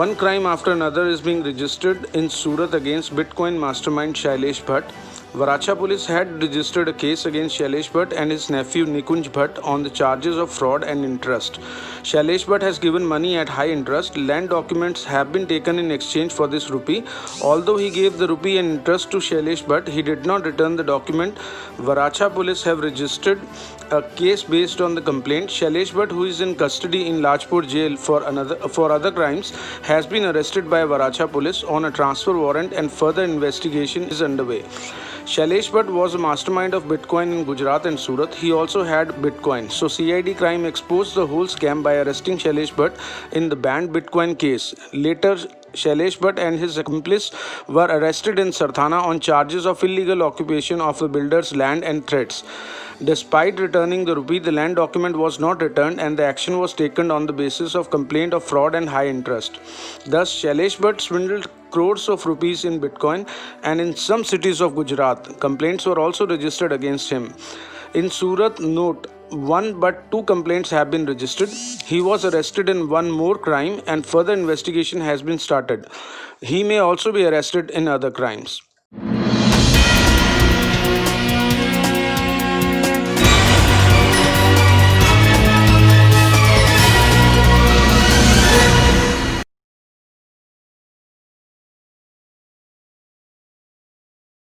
One crime after another is being registered in Surat against Bitcoin mastermind Shailesh Bhatt. Varacha police had registered a case against Shailesh Bhatt and his nephew Nikunj Bhatt on the charges of fraud and interest. Shailesh Bhatt has given money at high interest. Land documents have been taken in exchange for this rupee. Although he gave the rupee and interest to Shailesh Bhatt, he did not return the document. Varacha police have registered a case based on the complaint. Shailesh Bhatt, who is in custody in Lajpur jail for other crimes, has been arrested by Varacha police on a transfer warrant and further investigation is underway. Shailesh Bhatt was a mastermind of Bitcoin in Gujarat and Surat. He also had Bitcoin. So CID crime exposed the whole scam by arresting Shailesh Bhatt in the banned Bitcoin case. Later, Shailesh Bhatt and his accomplice were arrested in Sarthana on charges of illegal occupation of the builder's land and threats. Despite returning the rupee, the land document was not returned and the action was taken on the basis of complaint of fraud and high interest. Thus, Shailesh Bhatt swindled crores of rupees in Bitcoin, and in some cities of Gujarat, complaints were also registered against him. In Surat, note 1 but 2 complaints have been registered. He was arrested in one more crime and further investigation has been started. He may also be arrested in other crimes.